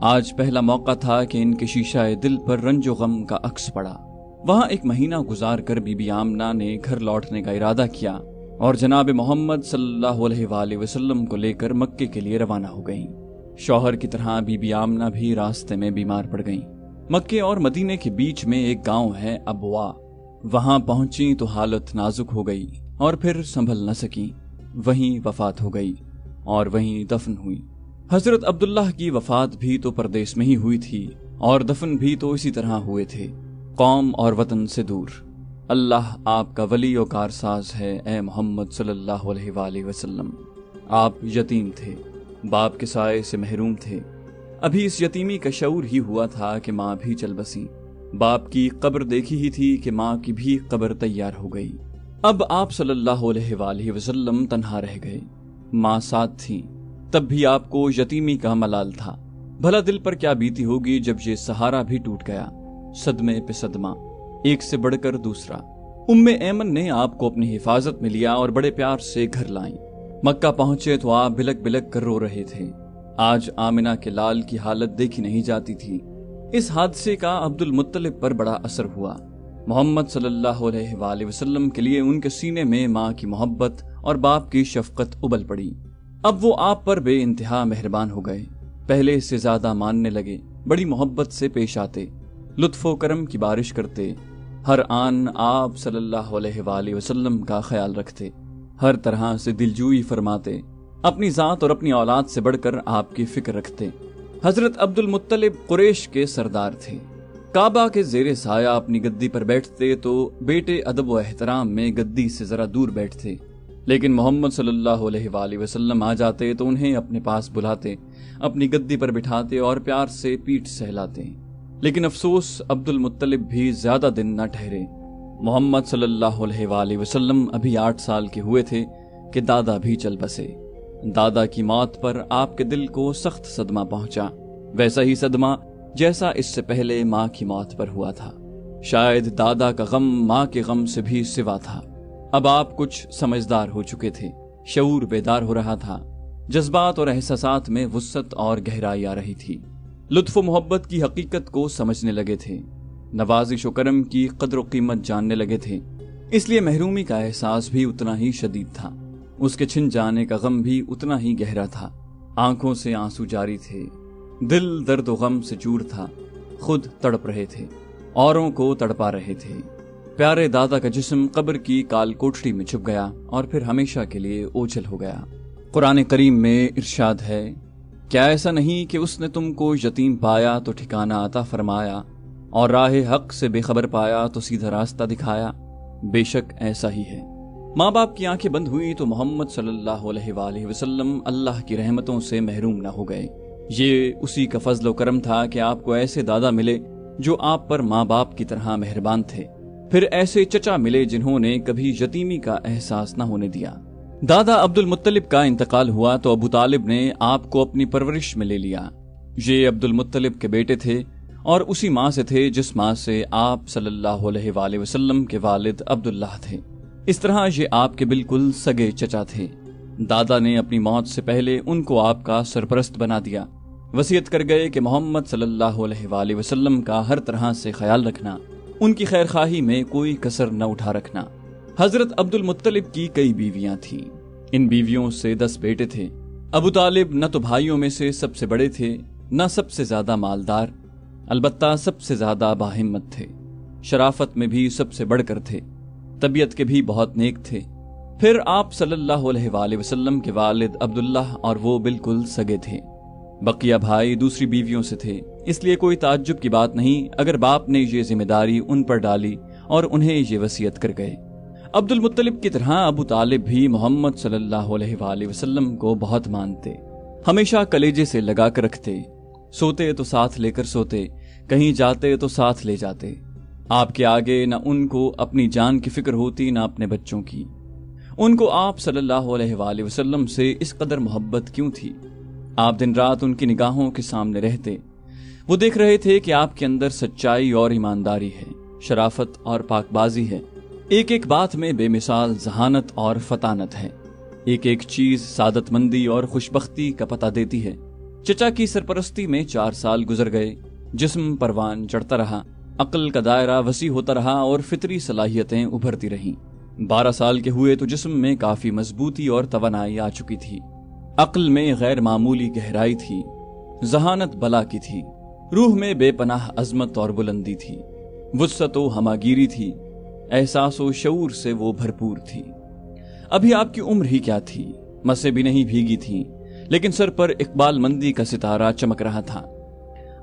آج پہلا موقع تھا کہ ان کے شیشہ دل پر رنج و غم کا عکس پڑا۔ وہاں ایک مہینہ گزار کر بی بی آمنہ نے گھر لوٹنے کا ارادہ کیا اور جناب محمد صلی اللہ علیہ وآلہ وسلم کو لے کر مکے کے لیے روانہ ہو گئیں۔ شوہر کی طرح بی بی آمنہ بھی راستے میں بیمار پڑ گئیں۔ مکے اور مدینے کے بیچ میں ایک گاؤں ہے ابوا، وہاں پہنچی تو حالت نازک ہو گئی اور پھر سنبھل نہ سکی، وہیں وفات ہو گئی اور وہیں دفن ہوئی۔ حضرت عبداللہ کی وفات بھی تو پردیس میں ہی ہوئی تھی اور دفن بھی تو اسی طرح ہوئے تھے، قوم اور وطن سے دور۔ اللہ آپ کا ولی و کارساز ہے اے محمد صلی اللہ علیہ وآلہ وسلم۔ آپ یتیم تھے، باپ کے سائے سے محروم تھے۔ ابھی اس یتیمی کا شعور ہی ہوا تھا کہ ماں بھی چل بسی۔ باپ کی قبر دیکھی ہی تھی کہ ماں کی بھی قبر تیار ہو گئی۔ اب آپ صلی اللہ علیہ وآلہ وسلم تنہا رہ گئے، ماں ساتھ تھی، تب بھی آپ کو یتیمی کا ملال تھا۔ بھلا دل پر کیا بیتی ہوگی جب یہ سہارا بھی ٹوٹ گیا، صدمے پہ صدمہ، ایک سے بڑھ کر دوسرا۔ ام ایمن نے آپ کو اپنی حفاظت میں لیا اور بڑے پیار سے گھر لائیں۔ مکہ پہنچے تو آپ بلک بلک کر رو رہے تھے۔ آج آمنہ کے لال کی حالت دیکھی نہیں جاتی تھی۔ اس حادثے کا عبد المطلب پر بڑا اثر ہوا۔ محمد صلی اللہ علیہ وآلہ وسلم کے لیے ان کے سینے میں ماں کی محبت اور باپ کی شفقت ابل پڑی۔ اب وہ آپ پر بے انتہا مہربان ہو گئے، پہلے سے زیادہ ماننے لگے، بڑی محبت سے پیش آتے، لطف و کرم کی بارش کرتے، ہر آن آپ صلی اللہ علیہ وآلہ وسلم کا خیال رکھتے، ہر طرح سے دلجوئی فرماتے، اپنی ذات اور اپنی اولاد سے بڑھ کر آپ کی فکر رکھتے۔ حضرت عبد المطلب قریش کے سردار تھے۔ کعبہ کے زیر سایہ اپنی گدی پر بیٹھتے تو بیٹے ادب و احترام میں گدی سے ذرا دور بیٹھتے، لیکن محمد صلی اللہ علیہ وآلہ وسلم آ جاتے تو انہیں اپنے پاس بلاتے، اپنی گدی پر بٹھاتے اور پیار سے پیٹھ سہلاتے۔ لیکن افسوس عبد المطلب بھی زیادہ دن نہ ٹھہرے۔ محمد صلی اللہ علیہ وآلہ وسلم ابھی 8 سال کے ہوئے تھے کہ دادا بھی چل بسے۔ دادا کی موت پر آپ کے دل کو سخت صدمہ پہنچا، ویسا ہی صدمہ جیسا اس سے پہلے ماں کی موت پر ہوا تھا۔ شاید دادا کا غم ماں کے غم سے بھی سوا تھا۔ اب آپ کچھ سمجھدار ہو چکے تھے، شعور بیدار ہو رہا تھا، جذبات اور احساسات میں وسعت اور گہرائی آ رہی تھی، لطف و محبت کی حقیقت کو سمجھنے لگے تھے، نوازش و کرم کی قدر و قیمت جاننے لگے تھے۔ اس لیے محرومی کا احساس بھی اتنا ہی شدید تھا، اس کے چھن جانے کا غم بھی اتنا ہی گہرا تھا۔ آنکھوں سے آنسو جاری تھے، دل درد و غم سے چور تھا، خود تڑپ رہے تھے، اوروں کو تڑپا رہے تھے۔ پیارے دادا کا جسم قبر کی کال کوٹڑی میں چھپ گیا اور پھر ہمیشہ کے لیے اوجھل ہو گیا۔ قرآن کریم میں ارشاد ہے، کیا ایسا نہیں کہ اس نے تم کو یتیم پایا تو ٹھکانہ عطا فرمایا اور راہ حق سے بے خبر پایا تو سیدھا راستہ دکھایا؟ بے شک ایسا ہی ہے۔ ماں باپ کی آنکھیں بند ہوئی تو محمد صلی اللہ علیہ وآلہ وسلم اللہ کی رحمتوں سے محروم نہ ہو گئے۔ یہ اسی کا فضل و کرم تھا کہ آپ کو ایسے دادا ملے جو آپ پر ماں باپ کی طرح مہربان تھے، پھر ایسے چچا ملے جنہوں نے کبھی یتیمی کا احساس نہ ہونے دیا۔ دادا عبد المطلب کا انتقال ہوا تو ابو طالب نے آپ کو اپنی پرورش میں لے لیا۔ یہ عبد المطلب کے بیٹے تھے اور اسی ماں سے تھے جس ماں سے آپ صلی اللہ علیہ وآلہ وسلم کے والد عبداللہ تھے۔ اس طرح یہ آپ کے بالکل سگے چچا تھے۔ دادا نے اپنی موت سے پہلے ان کو آپ کا سرپرست بنا دیا، وصیت کر گئے کہ محمد صلی اللہ علیہ وآلہ وسلم کا ہر طرح سے خیال رکھنا، ان کی خیر خواہی میں کوئی کسر نہ اٹھا رکھنا۔ حضرت عبد المطلب کی کئی بیویاں تھیں، ان بیویوں سے 10 بیٹے تھے۔ ابو طالب نہ تو بھائیوں میں سے سب سے بڑے تھے، نہ سب سے زیادہ مالدار، البتہ سب سے زیادہ باہمت تھے، شرافت میں بھی سب سے بڑھ کر تھے، طبیعت کے بھی بہت نیک تھے۔ پھر آپ صلی اللہ علیہ وآلہ وسلم کے والد عبداللہ اور وہ بالکل سگے تھے۔ بقیہ بھائی دوسری بیویوں سے تھے، اس لیے کوئی تعجب کی بات نہیں اگر باپ نے یہ ذمہ داری ان پر ڈالی اور انہیں یہ وصیت کر گئے۔ عبد المطلب کی طرح ابو طالب بھی محمد صلی اللہ علیہ وآلہ وسلم کو بہت مانتے، ہمیشہ کلیجے سے لگا کر رکھتے، سوتے تو ساتھ لے کر سوتے، کہیں جاتے تو ساتھ لے جاتے۔ آپ کے آگے نہ ان کو اپنی جان کی فکر ہوتی نہ اپنے بچوں کی۔ ان کو آپ صلی اللہ علیہ وآلہ وسلم سے اس قدر محبت کیوں تھی؟ آپ دن رات ان کی نگاہوں کے سامنے رہتے، وہ دیکھ رہے تھے کہ آپ کے اندر سچائی اور ایمانداری ہے، شرافت اور پاک بازی ہے، ایک ایک بات میں بے مثال ذہانت اور فطانت ہے، ایک ایک چیز سعادت مندی اور خوشبختی کا پتہ دیتی ہے۔ چچا کی سرپرستی میں 4 سال گزر گئے۔ جسم پروان چڑھتا رہا، عقل کا دائرہ وسیع ہوتا رہا اور فطری صلاحیتیں ابھرتی رہیں۔ 12 سال کے ہوئے تو جسم میں کافی مضبوطی اور توانائی آ چکی تھی، عقل میں غیر معمولی گہرائی تھی، ذہانت بلا کی تھی، روح میں بے پناہ عظمت اور بلندی تھی، وسعت و ہماگیری تھی، احساس و شعور سے وہ بھرپور تھی۔ ابھی آپ کی عمر ہی کیا تھی، مسیں بھی نہیں بھیگی تھیں، لیکن سر پر اقبال مندی کا ستارہ چمک رہا تھا۔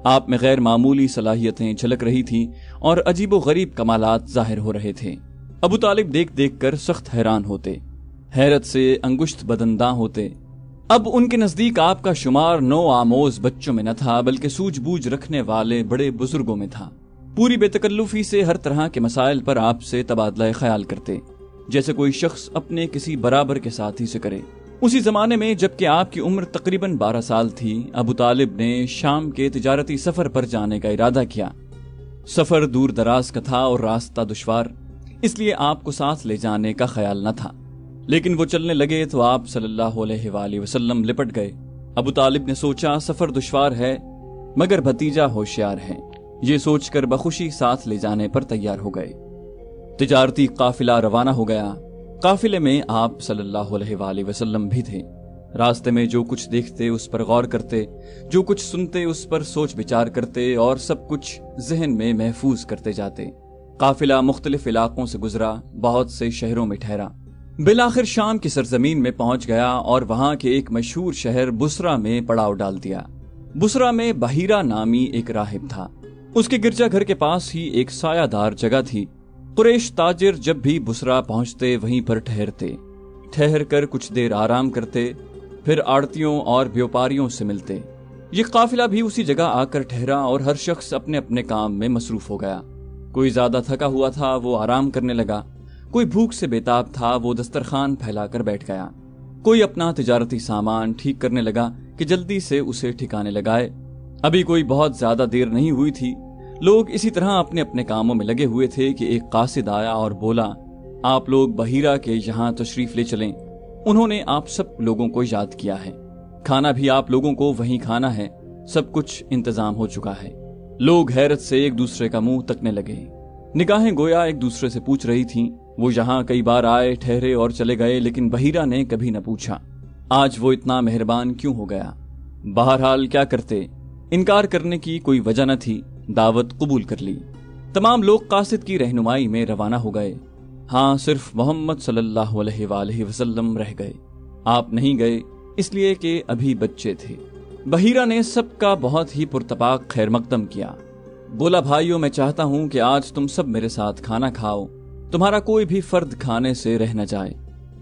آپ میں غیر معمولی صلاحیتیں جھلک رہی تھیں اور عجیب و غریب کمالات ظاہر ہو رہے تھے۔ ابو طالب دیکھ دیکھ کر سخت حیران ہوتے، حیرت سے انگشت بدنداں ہوتے۔ اب ان کے نزدیک آپ کا شمار نو آموز بچوں میں نہ تھا، بلکہ سوجھ بوجھ رکھنے والے بڑے بزرگوں میں تھا۔ پوری بے تکلفی سے ہر طرح کے مسائل پر آپ سے تبادلہ خیال کرتے، جیسے کوئی شخص اپنے کسی برابر کے ساتھی سے کرے۔ اسی زمانے میں جبکہ آپ کی عمر تقریباً 12 سال تھی، ابو طالب نے شام کے تجارتی سفر پر جانے کا ارادہ کیا۔ سفر دور دراز کا تھا اور راستہ دشوار، اس لیے آپ کو ساتھ لے جانے کا خیال نہ تھا، لیکن وہ چلنے لگے تو آپ صلی اللہ علیہ وآلہ وسلم لپٹ گئے۔ ابو طالب نے سوچا سفر دشوار ہے مگر بھتیجا ہوشیار ہے، یہ سوچ کر بخوشی ساتھ لے جانے پر تیار ہو گئے۔ تجارتی قافلہ روانہ ہو گیا۔ قافلے میں آپ صلی اللہ علیہ وآلہ وسلم بھی تھے۔ راستے میں جو کچھ دیکھتے اس پر غور کرتے، جو کچھ سنتے اس پر سوچ بچار کرتے اور سب کچھ ذہن میں محفوظ کرتے جاتے۔ قافلہ مختلف علاقوں سے گزرا، بہت سے شہروں میں ٹھہرا، بالآخر شام کی سرزمین میں پہنچ گیا اور وہاں کے ایک مشہور شہر بصرہ میں پڑاؤ ڈال دیا۔ بصرہ میں بحیرہ نامی ایک راہب تھا، اس کے گرجا گھر کے پاس ہی ایک سایہ دار جگہ تھی۔ قریش تاجر جب بھی بصرہ پہنچتے وہیں پر ٹھہرتے، ٹھہر کر کچھ دیر آرام کرتے، پھر آڑتیوں اور بیوپاریوں سے ملتے۔ یہ قافلہ بھی اسی جگہ آ کر ٹھہرا اور ہر شخص اپنے اپنے کام میں مصروف ہو گیا۔ کوئی زیادہ تھکا ہوا تھا، وہ آرام کرنے لگا، کوئی بھوک سے بیتاب تھا، وہ دسترخوان پھیلا کر بیٹھ گیا، کوئی اپنا تجارتی سامان ٹھیک کرنے لگا کہ جلدی سے اسے ٹھکانے لگائے۔ ابھی کوئی بہت زیادہ دیر نہیں ہوئی تھی، لوگ اسی طرح اپنے اپنے کاموں میں لگے ہوئے تھے کہ ایک قاصد آیا اور بولا، آپ لوگ بحیرہ کے یہاں تشریف لے چلیں، انہوں نے آپ سب لوگوں کو یاد کیا ہے، کھانا بھی آپ لوگوں کو وہیں کھانا ہے، سب کچھ انتظام ہو چکا ہے۔ لوگ حیرت سے ایک دوسرے کا منہ تکنے لگے، نگاہیں گویا ایک دوسرے سے پوچھ رہی تھیں۔ وہ یہاں کئی بار آئے، ٹھہرے اور چلے گئے، لیکن بحیرہ نے کبھی نہ پوچھا آج وہ اتنا مہربان کیوں ہو گیا۔ بہرحال کیا کرتے، انکار کرنے کی کوئی وجہ نہ تھی، دعوت قبول کر لی۔ تمام لوگ قاصد کی رہنمائی میں روانہ ہو گئے، ہاں صرف محمد صلی اللہ علیہ وآلہ وسلم رہ گئے۔ آپ نہیں گئے اس لیے کہ ابھی بچے تھے۔ بحیرہ نے سب کا بہت ہی پرتپاک خیر مقدم کیا، بولا، بھائیوں میں چاہتا ہوں کہ آج تم سب میرے ساتھ کھانا کھاؤ، تمہارا کوئی بھی فرد کھانے سے رہ نہ جائے۔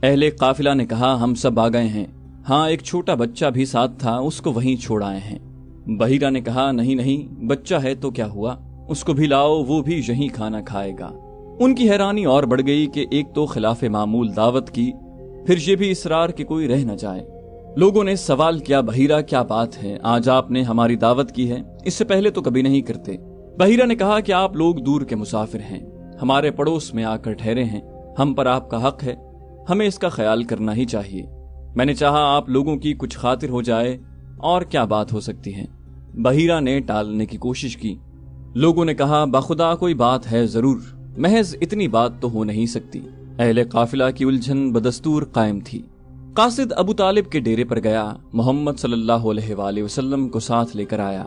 اہل قافلہ نے کہا، ہم سب آ گئے ہیں، ہاں ایک چھوٹا بچہ بھی ساتھ تھا، اس کو وہیں چھوڑ آئے ہیں۔ بحیرہ نے کہا، نہیں نہیں، بچہ ہے تو کیا ہوا، اس کو بھی لاؤ، وہ بھی یہیں کھانا کھائے گا۔ ان کی حیرانی اور بڑھ گئی کہ ایک تو خلاف معمول دعوت کی، پھر یہ بھی اصرار کہ کوئی رہ نہ جائے۔ لوگوں نے سوال کیا، بحیرہ کیا بات ہے، آج آپ نے ہماری دعوت کی ہے، اس سے پہلے تو کبھی نہیں کرتے۔ بحیرہ نے کہا کہ آپ لوگ دور کے مسافر ہیں، ہمارے پڑوس میں آ کر ٹھہرے ہیں، ہم پر آپ کا حق ہے، ہمیں اس کا خیال کرنا ہی چاہیے۔ میں نے چاہا آپ لوگوں کی کچھ خاطر ہو جائے، اور کیا بات ہو سکتی ہے۔ بحیرہ نے ٹالنے کی کوشش کی۔ لوگوں نے کہا، بخدا کوئی بات ہے ضرور، محض اتنی بات تو ہو نہیں سکتی۔ اہل قافلہ کی الجھن بدستور قائم تھی۔ قاصد ابو طالب کے ڈیرے پر گیا، محمد صلی اللہ علیہ وآلہ وسلم کو ساتھ لے کر آیا۔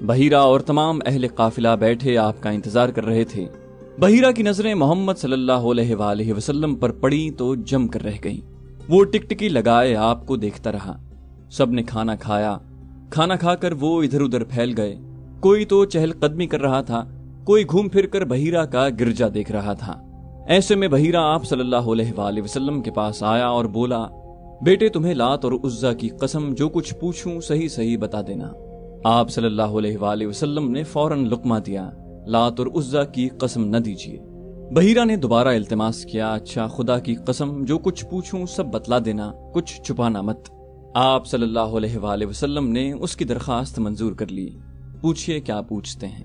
بحیرہ اور تمام اہل قافلہ بیٹھے آپ کا انتظار کر رہے تھے۔ بحیرہ کی نظریں محمد صلی اللہ علیہ وآلہ وسلم پر پڑی تو جم کر رہ گئیں۔ وہ ٹکٹکی لگائے آپ کو دیکھتا رہا۔ سب نے کھانا کھایا، کھانا کھا کر وہ ادھر ادھر پھیل گئے، کوئی تو چہل قدمی کر رہا تھا، کوئی گھوم پھر کر بحیرہ کا گرجا دیکھ رہا تھا۔ ایسے میں بحیرہ آپ صلی اللہ علیہ وآلہ وسلم کے پاس آیا اور بولا، بیٹے تمہیں لات اور عزا کی قسم جو کچھ پوچھوں صحیح صحیح بتا دینا۔ آپ صلی اللہ علیہ وآلہ وسلم نے فوراً لقمہ دیا، لات اور عزا کی قسم نہ دیجیے۔ بحیرہ نے دوبارہ التماس کیا، اچھا خدا کی قسم جو کچھ پوچھوں سب بتلا دینا، کچھ چھپانا مت۔ آپ صلی اللہ علیہ وآلہ وسلم نے اس کی درخواست منظور کر لی۔ پوچھئے کیا پوچھتے ہیں۔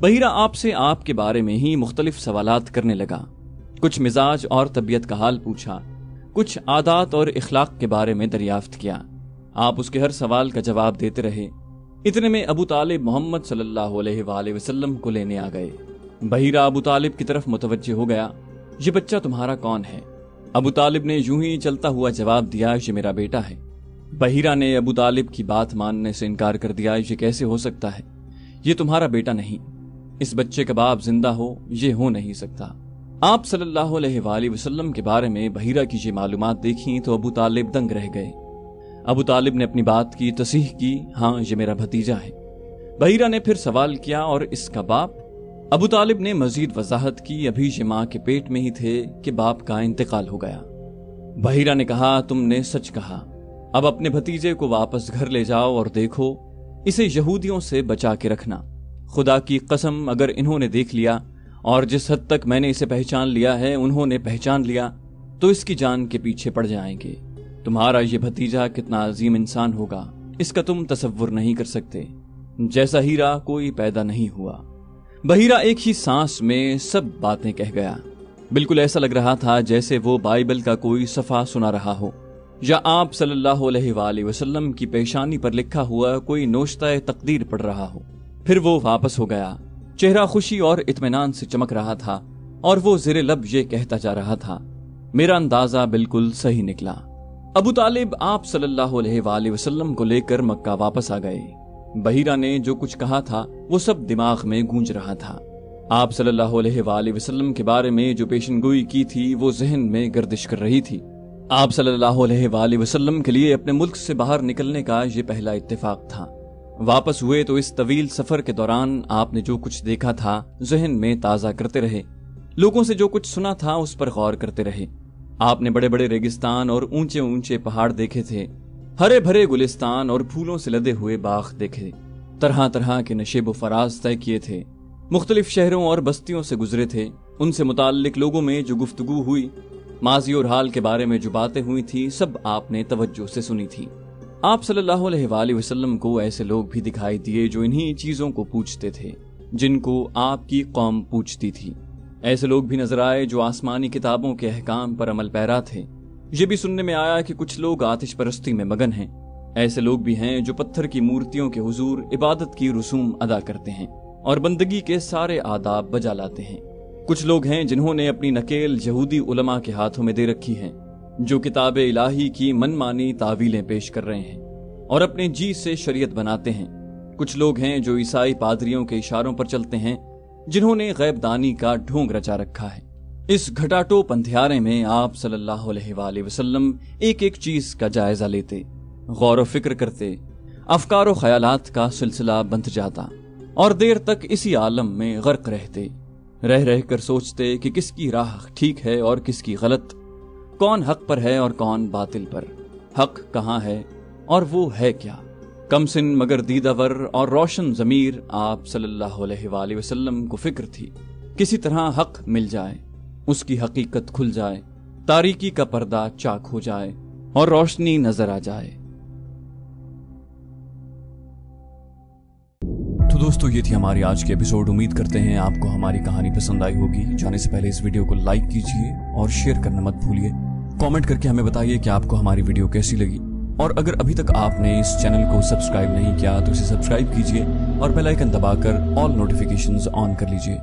بحیرہ آپ سے آپ کے بارے میں ہی مختلف سوالات کرنے لگا، کچھ مزاج اور طبیعت کا حال پوچھا، کچھ عادات اور اخلاق کے بارے میں دریافت کیا۔ آپ اس کے ہر سوال کا جواب دیتے رہے۔ اتنے میں ابو طالب محمد صلی اللہ علیہ وآلہ وسلم کو لینے آ گئے۔ بحیرہ ابو طالب کی طرف متوجہ ہو گیا، یہ بچہ تمہارا کون ہے؟ ابو طالب نے یوں ہی چلتا ہوا جواب دیا، یہ میرا بیٹا ہے۔ بحیرہ نے ابو طالب کی بات ماننے سے انکار کر دیا، یہ کیسے ہو سکتا ہے؟ یہ تمہارا بیٹا نہیں، اس بچے کا باپ زندہ ہو یہ ہو نہیں سکتا۔ آپ صلی اللہ علیہ وآلہ وسلم کے بارے میں بحیرہ کی یہ معلومات دیکھیں تو ابو طالب دنگ رہ گئے۔ ابو طالب نے اپنی بات کی تصحیح کی، ہاں یہ میرا بھتیجا ہے۔ بحیرہ نے پھر سوال کیا، اور اس کا باپ؟ ابو طالب نے مزید وضاحت کی، ابھی یہ ماں کے پیٹ میں ہی تھے کہ باپ کا انتقال ہو گیا۔ بحیرہ نے کہا، تم نے سچ کہا، اب اپنے بھتیجے کو واپس گھر لے جاؤ اور دیکھو اسے یہودیوں سے بچا کے رکھنا۔ خدا کی قسم اگر انہوں نے دیکھ لیا، اور جس حد تک میں نے اسے پہچان لیا ہے انہوں نے پہچان لیا، تو اس کی جان کے پیچھے پڑ جائیں گے۔ تمہارا یہ بھتیجا کتنا عظیم انسان ہوگا اس کا تم تصور نہیں کر سکتے، جیسا ہیرا کوئی پیدا نہیں ہوا۔ بحیرہ ایک ہی سانس میں سب باتیں کہہ گیا، بالکل ایسا لگ رہا تھا جیسے وہ بائبل کا کوئی صفحہ سنا رہا ہو، یا آپ صلی اللہ علیہ وآلہ وسلم کی پیشانی پر لکھا ہوا کوئی نوشتہ تقدیر پڑھ رہا ہو۔ پھر وہ واپس ہو گیا، چہرہ خوشی اور اطمینان سے چمک رہا تھا، اور وہ زیر لب یہ کہتا جا رہا تھا، میرا اندازہ بالکل صحیح نکلا۔ ابو طالب آپ صلی اللہ علیہ وآلہ وسلم کو لے کر مکہ واپس آ گئے۔ بحیرہ نے جو کچھ کہا تھا وہ سب دماغ میں گونج رہا تھا۔ آپ صلی اللہ علیہ وآلہ وسلم کے بارے میں جو پیشن گوئی کی تھی وہ ذہن میں گردش کر رہی تھی۔ آپ صلی اللہ علیہ وآلہ وسلم کے لیے اپنے ملک سے باہر نکلنے کا یہ پہلا اتفاق تھا۔ واپس ہوئے تو اس طویل سفر کے دوران آپ نے جو کچھ دیکھا تھا ذہن میں تازہ کرتے رہے، لوگوں سے جو کچھ سنا تھا اس پر غور کرتے رہے۔ آپ نے بڑے بڑے ریگستان اور اونچے اونچے پہاڑ دیکھے تھے، ہرے بھرے گلستان اور پھولوں سے لدے ہوئے باغ دیکھے، طرح طرح کے نشیب و فراز طے کیے تھے، مختلف شہروں اور بستیوں سے گزرے تھے، ان سے متعلق لوگوں میں جو گفتگو ہوئی، ماضی اور حال کے بارے میں جو باتیں ہوئی تھی، سب آپ نے توجہ سے سنی تھی۔ آپ صلی اللہ علیہ وآلہ وسلم کو ایسے لوگ بھی دکھائی دیے جو انہی چیزوں کو پوچھتے تھے جن کو آپ کی قوم پوچھتی تھی۔ ایسے لوگ بھی نظر آئے جو آسمانی کتابوں کے احکام پر عمل پیرا تھے۔ یہ بھی سننے میں آیا کہ کچھ لوگ آتش پرستی میں مگن ہیں۔ ایسے لوگ بھی ہیں جو پتھر کی مورتیوں کے حضور عبادت کی رسوم ادا کرتے ہیں اور بندگی کے سارے آداب بجا لاتے ہیں۔ کچھ لوگ ہیں جنہوں نے اپنی نکیل یہودی علماء کے ہاتھوں میں دے رکھی ہے، جو کتاب الہی کی من مانی تعویلیں پیش کر رہے ہیں اور اپنے جی سے شریعت بناتے ہیں۔ کچھ لوگ ہیں جو عیسائی پادریوں کے اشاروں پر چلتے ہیں، جنہوں نے غیب دانی کا ڈھونگ رچا رکھا ہے۔ اس گھٹاٹو پندھیارے میں آپ صلی اللہ علیہ وآلہ وسلم ایک ایک چیز کا جائزہ لیتے، غور و فکر کرتے، افکار و خیالات کا سلسلہ بندھ جاتا اور دیر تک اسی عالم میں غرق رہتے، رہ رہ کر سوچتے کہ کس کی راہ ٹھیک ہے اور کس کی غلط، کون حق پر ہے اور کون باطل پر، حق کہاں ہے اور وہ ہے کیا۔ کم سن مگر دیدہ ور اور روشن ضمیر آپ صلی اللہ علیہ وآلہ وسلم کو فکر تھی کسی طرح حق مل جائے، اس کی حقیقت کھل جائے، تاریکی کا پردہ چاک ہو جائے اور روشنی نظر آ جائے۔ تو دوستو یہ تھی ہماری آج کی ایپیسوڈ۔ امید کرتے ہیں آپ کو ہماری کہانی پسند آئی ہوگی۔ جانے سے پہلے اس ویڈیو کو لائک کیجئے اور شیئر کرنا مت بھولیے۔ کامنٹ کر کے ہمیں بتائیے کہ آپ کو ہماری ویڈیو کیسی لگی، اور اگر ابھی تک آپ نے اس چینل کو سبسکرائب نہیں کیا تو اسے سبسکرائب کیجئے اور بیل آئیکن دبا کر آل نوٹیفیکیشنز آن کر لیجئے۔